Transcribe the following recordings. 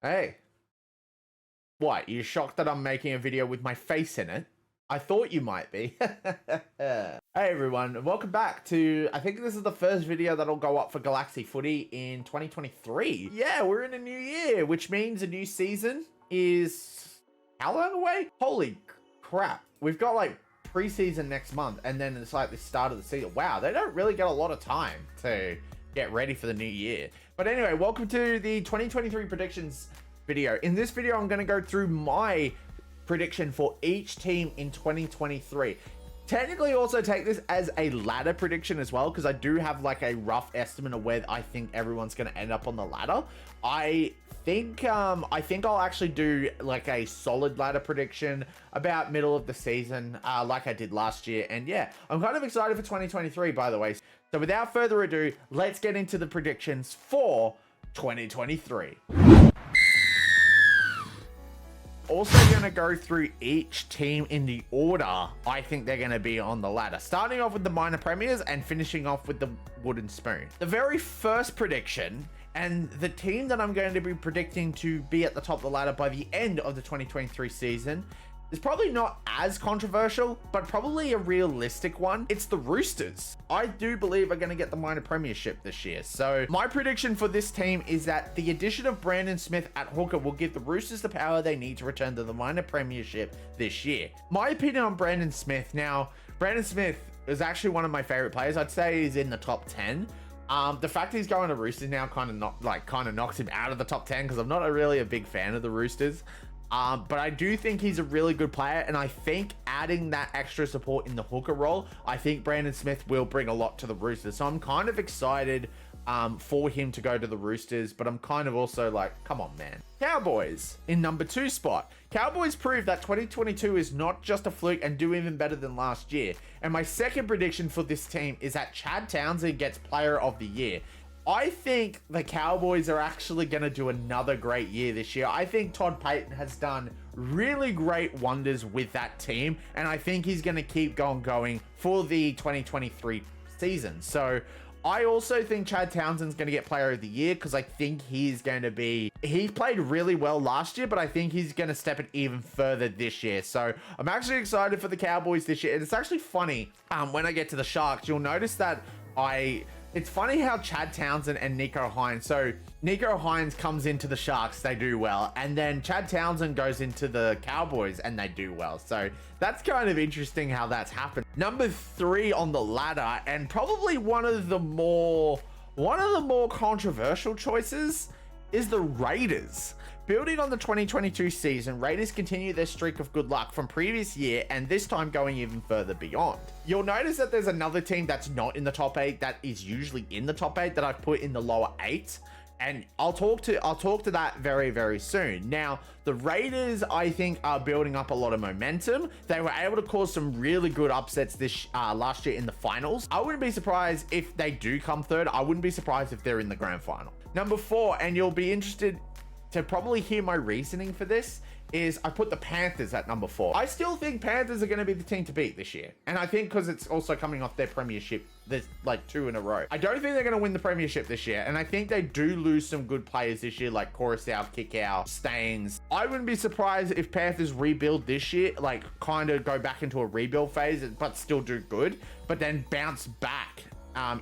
Hey, what? You shocked that I'm making a video with my face in it? I thought you might be. Hey everyone, welcome back to, I think this is the first video that'll go up for Galaxy Footy in 2023. Yeah, we're in a new year, which means a new season is how long away? Holy crap. We've got like preseason next month, and then it's like the start of the season. Wow, they don't really get a lot of time to get ready for the new year. But anyway, welcome to the 2023 predictions video. In this video, I'm going to go through my prediction for each team in 2023. Technically also take this as a ladder prediction as well, because I do have like a rough estimate of where I think everyone's going to end up on the ladder. I think I'll actually do like a solid ladder prediction about middle of the season, like I did last year. And yeah, I'm kind of excited for 2023, by the way. So without further ado, let's get into the predictions for 2023. Also going to go through each team in the order I think they're going to be on the ladder, starting off with the minor premiers and finishing off with the wooden spoon. The very first prediction, and the team that I'm going to be predicting to be at the top of the ladder by the end of the 2023 season, is probably not as controversial, but probably a realistic one. It's the Roosters. I do believe are going to get the minor premiership this year. So my prediction for this team is that the addition of Brandon Smith at hooker will give the Roosters the power they need to return to the minor premiership this year. My opinion on Brandon Smith. Now, Brandon Smith is actually one of my favorite players. I'd say he's in the top 10. The fact he's going to Roosters now kind of knocks him out of the top 10, because I'm not really a big fan of the Roosters. But I do think he's a really good player, and I think adding that extra support in the hooker role, I think Brandon Smith will bring a lot to the Roosters. So I'm kind of excited for him to go to the Roosters, but I'm kind of also like, come on, man. Cowboys in number 2 spot. Cowboys prove that 2022 is not just a fluke and do even better than last year. And my second prediction for this team is that Chad Townsend gets player of the year. I think the Cowboys are actually going to do another great year this year. I think Todd Payton has done really great wonders with that team, and I think he's going to keep going for the 2023 season. So I also think Chad Townsend's going to get player of the year, because I think he played really well last year, but I think he's going to step it even further this year. So I'm actually excited for the Cowboys this year. And it's actually funny, when I get to the Sharks, you'll notice that it's funny how Chad Townsend and Nico Hines, so Nico Hines comes into the Sharks, they do well, and then Chad Townsend goes into the Cowboys and they do well. So that's kind of interesting how that's happened. Number 3 on the ladder, and probably one of the more controversial choices, is the Raiders. Building on the 2022 season, Raiders continue their streak of good luck from previous year, and this time going even further beyond. You'll notice that there's another team that's not in the top 8 that is usually in the top 8 that I've put in the lower 8, and I'll talk to that very, very soon. Now, the Raiders, I think, are building up a lot of momentum. They were able to cause some really good upsets this last year in the finals. I wouldn't be surprised if they do come third. I wouldn't be surprised if they're in the grand final. Number 4, and you'll be interested to probably hear my reasoning for this, is I put the Panthers at number 4. I still think Panthers are going to be the team to beat this year. And I think because it's also coming off their premiership, there's like 2 in a row. I don't think they're going to win the premiership this year. And I think they do lose some good players this year, like Coruscant, Kickout, Staines. I wouldn't be surprised if Panthers rebuild this year, like kind of go back into a rebuild phase, but still do good, but then bounce back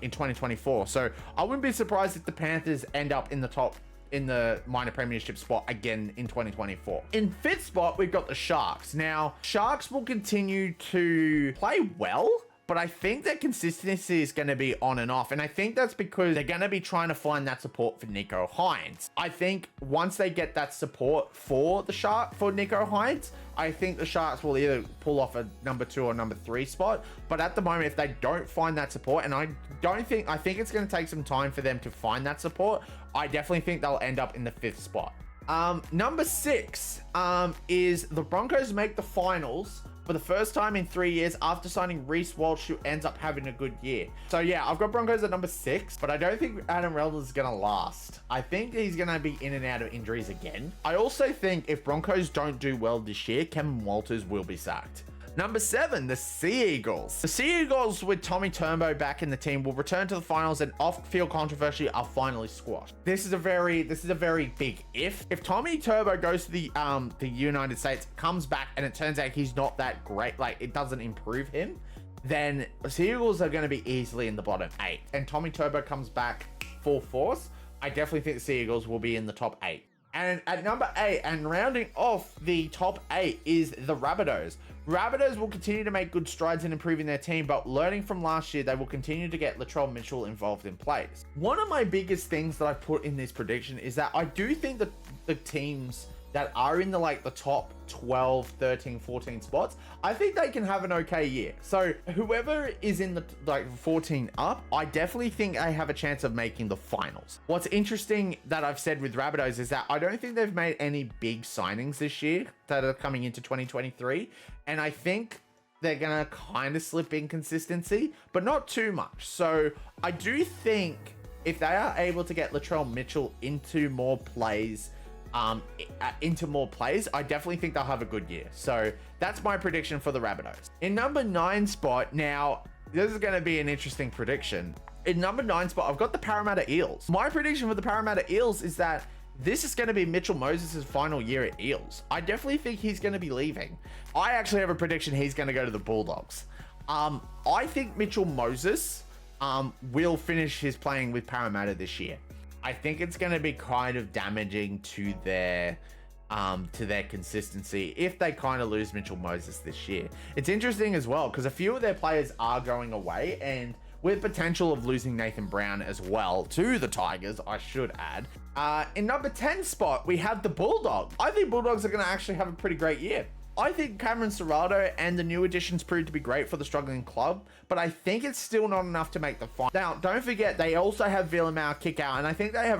in 2024. So I wouldn't be surprised if the Panthers end up in the minor premiership spot again in 2024. In 5th spot, we've got the Sharks. Now, Sharks will continue to play well, but I think their consistency is going to be on and off. And I think that's because they're going to be trying to find that support for Nico Hines. I think once they get that support for Nico Hines, I think the Sharks will either pull off a number 2 or number 3 spot. But at the moment, if they don't find that support, and I think it's going to take some time for them to find that support, I definitely think they'll end up in the 5th spot. Number 6 is the Broncos make the finals for the first time in 3 years after signing Reece Walsh, who ends up having a good year. So yeah, I've got Broncos at number 6, but I don't think Adam Reynolds is going to last. I think he's going to be in and out of injuries again. I also think if Broncos don't do well this year, Kevin Walters will be sacked. Number 7, the Sea Eagles. The Sea Eagles, with Tommy Turbo back in the team, will return to the finals, and off-field controversy are finally squashed. This is a very big if. If Tommy Turbo goes to the United States, comes back, and it turns out he's not that great, like it doesn't improve him, then the Sea Eagles are going to be easily in the bottom 8. And Tommy Turbo comes back full force, I definitely think the Sea Eagles will be in the top 8. And at number 8, and rounding off the top 8, is the RABBITOHS. RABBITOHS will continue to make good strides in improving their team, but learning from last year, they will continue to get Latrell Mitchell involved in plays. One of my biggest things that I put in this prediction is that I do think that the teams that are in the top 12, 13, 14 spots, I think they can have an okay year. So whoever is in the 14 up, I definitely think they have a chance of making the finals. What's interesting that I've said with RABBITOHS is that I don't think they've made any big signings this year that are coming into 2023. And I think they're gonna kind of slip in consistency, but not too much. So I do think if they are able to get Latrell Mitchell into more plays, I definitely think they'll have a good year. So that's my prediction for the RABBITOHS. In number 9 spot, now this is going to be an interesting prediction. In number 9 spot, I've got the Parramatta Eels. My prediction for the Parramatta Eels is that this is going to be Mitchell Moses' final year at Eels. I definitely think he's going to be leaving. I actually have a prediction he's going to go to the Bulldogs. I think Mitchell Moses will finish his playing with Parramatta this year. I think it's going to be kind of damaging to their consistency if they kind of lose Mitchell Moses this year. It's interesting as well because a few of their players are going away, and with potential of losing Nathan Brown as well to the Tigers, I should add. In number 10 spot, we have the Bulldogs. I think Bulldogs are going to actually have a pretty great year. I think Cameron Serrato and the new additions proved to be great for the struggling club, but I think it's still not enough to make the final. Now, don't forget, they also have Villamau kick out, and I think they have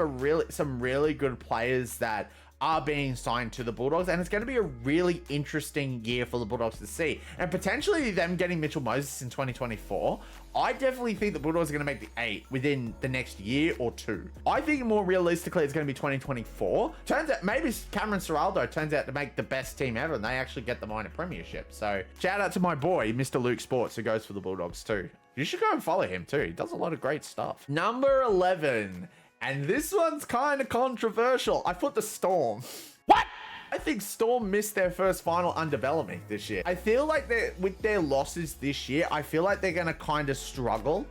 some really good players that are being signed to the Bulldogs, and it's going to be a really interesting year for the Bulldogs to see. And potentially them getting Mitchell Moses in 2024, I definitely think the Bulldogs are going to make the 8 within the next year or 2. I think more realistically it's going to be 2024. Turns out maybe Cameron Serraldo turns out to make the best team ever, and they actually get the minor premiership. So shout out to my boy, Mr. Luke Sports, who goes for the Bulldogs too. You should go and follow him too. He does a lot of great stuff. Number 11. And this one's kind of controversial. I put the Storm. What? I think Storm missed their first final under Bellamy this year. I feel like with their losses this year, I feel like they're going to kind of struggle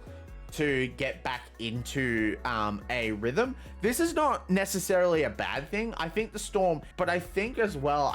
to get back into a rhythm. This is not necessarily a bad thing. I think the Storm, but I think as well,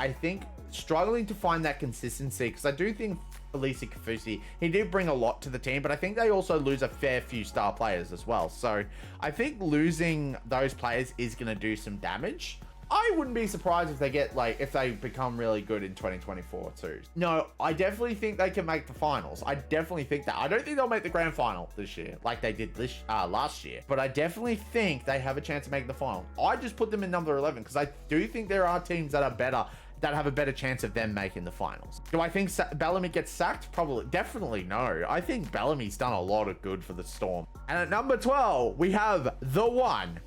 struggling to find that consistency, because I do think Elise Kafusi, he did bring a lot to the team, but I think they also lose a fair few star players as well. So I think losing those players is going to do some damage. I wouldn't be surprised if they get if they become really good in 2024 too. No, I definitely think they can make the finals. I definitely think that. I don't think they'll make the grand final this year like they did last year, but I definitely think they have a chance to make the final. I just put them in number 11 because I do think there are teams that are better, that have a better chance of them making the finals. Do I think Bellamy gets sacked? Probably. Definitely no. I think Bellamy's done a lot of good for the Storm. And at number 12, we have the one,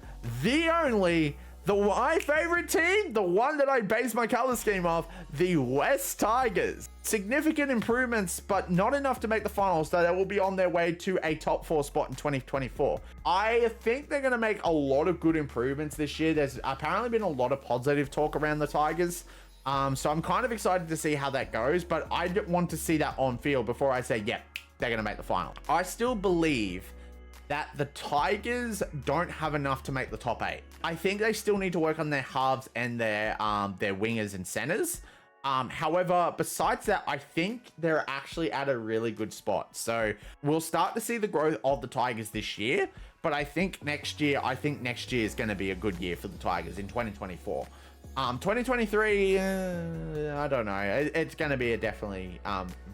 the only, my favorite team, the one that I base my color scheme off, the West Tigers. Significant improvements, but not enough to make the finals, so they will be on their way to a top 4 spot in 2024. I think they're going to make a lot of good improvements this year. There's apparently been a lot of positive talk around the Tigers. So I'm kind of excited to see how that goes, but I want to see that on field before I say, yeah, they're going to make the final. I still believe that the Tigers don't have enough to make the top 8. I think they still need to work on their halves and their wingers and centers. However, besides that, I think they're actually at a really good spot. So we'll start to see the growth of the Tigers this year, but I think next year is going to be a good year for the Tigers in 2024. 2023, I don't know. It's going to be definitely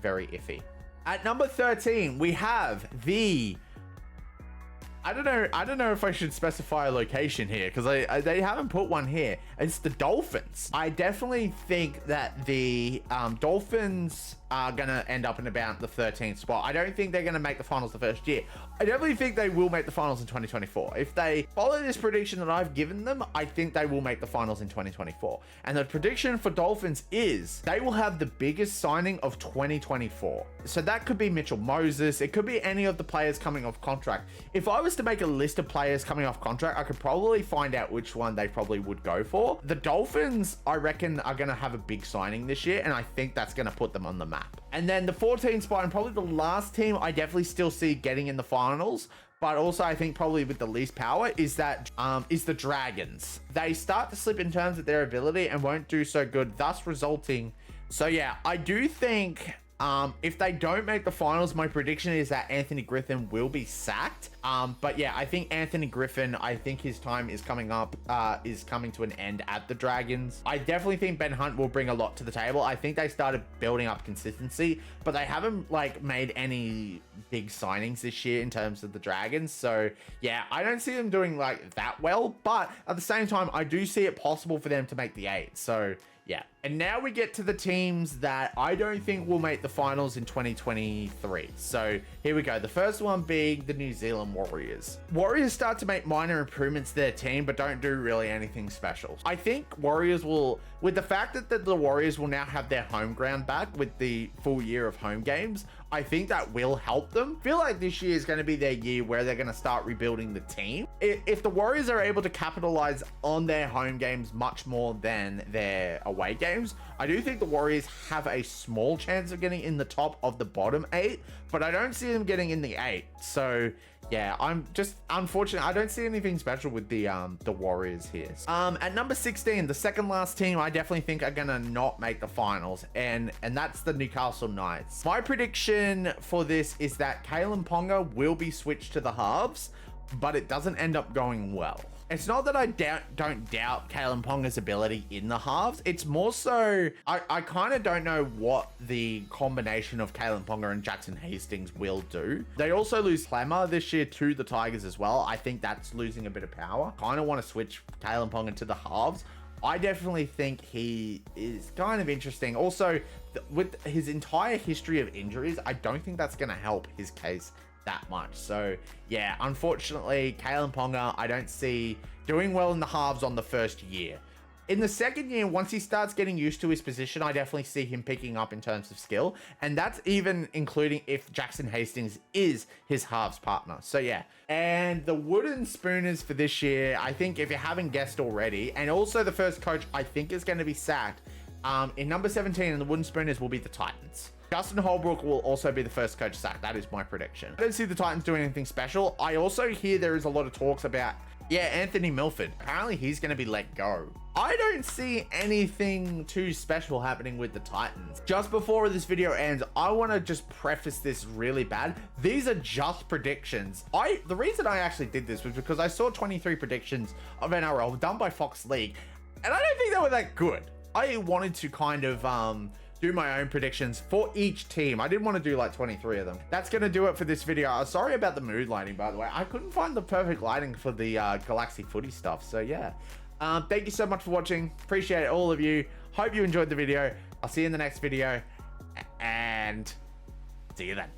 very iffy. At number 13, we have the I don't know if I should specify a location here because they haven't put one here. It's the Dolphins. I definitely think that the Dolphins are gonna end up in about the 13th spot. I don't think they're gonna make the finals the first year. I definitely think they will make the finals in 2024. If they follow this prediction that I've given them, I think they will make the finals in 2024. And the prediction for Dolphins is they will have the biggest signing of 2024. So that could be Mitchell Moses. It could be any of the players coming off contract. If I was to make a list of players coming off contract, I could probably find out which one they probably would go for. The Dolphins, I reckon, are going to have a big signing this year, and I think that's going to put them on the map. And then the 14th spot, and probably the last team I definitely still see getting in the finals, but also I think probably with the least power, is the Dragons. They start to slip in terms of their ability and won't do so good, thus resulting. So yeah, I do think if they don't make the finals, my prediction is that Anthony Griffin will be sacked. But yeah, I think Anthony Griffin, I think his time is coming up, is coming to an end at the Dragons. I definitely think Ben Hunt will bring a lot to the table. I think they started building up consistency, but they haven't like made any big signings this year in terms of the Dragons. So yeah, I don't see them doing like that well, but at the same time, I do see it possible for them to make the 8. So yeah. And now we get to the teams that I don't think will make the finals in 2023. So here we go. The first one being the New Zealand Warriors. Warriors start to make minor improvements to their team, but don't do really anything special. I think Warriors will, with the fact that the Warriors will now have their home ground back with the full year of home games, I think that will help them. I feel like this year is going to be their year where they're going to start rebuilding the team. If the Warriors are able to capitalize on their home games much more than their away games, I do think the Warriors have a small chance of getting in the top of the bottom 8, but I don't see them getting in the 8. So yeah, I'm just unfortunate. I don't see anything special with the Warriors here. At number 16, the second last team I definitely think are gonna not make the finals, and that's the Newcastle Knights. My prediction for this is that Kalen Ponga will be switched to the halves, but it doesn't end up going well. It's not that I don't doubt Kalen Ponga's ability in the halves. It's more so I kind of don't know what the combination of Kalen Ponga and Jackson Hastings will do. They also lose Clemmer this year to the Tigers as well. I think that's losing a bit of power. Kind of want to switch Kalen Ponga to the halves. I definitely think he is kind of interesting. Also, with his entire history of injuries, I don't think that's going to help his case that much. So yeah, unfortunately, Kalen Ponga, I don't see doing well in the halves on the first year. In the second year, once he starts getting used to his position, I definitely see him picking up in terms of skill. And that's even including if Jackson Hastings is his halves partner. So yeah. And the Wooden Spooners for this year, I think if you haven't guessed already, and also the first coach I think is going to be sacked, in number 17 in the Wooden Spooners will be the Titans. Justin Holbrook will also be the first coach sacked. That is my prediction. I don't see the Titans doing anything special. I also hear there is a lot of talks about, yeah, Anthony Milford. Apparently he's going to be let go. I don't see anything too special happening with the Titans. Just before this video ends, I want to just preface this really bad. These are just predictions. The reason I actually did this was because I saw 23 predictions of NRL done by Fox League, and I don't think they were that good. I wanted to kind of do my own predictions for each team. I didn't want to do like 23 of them. That's going to do it for this video. Sorry about the mood lighting, by the way. I couldn't find the perfect lighting for the Galaxy footy stuff. So yeah, thank you so much for watching. Appreciate all of you. Hope you enjoyed the video. I'll see you in the next video, and see you then.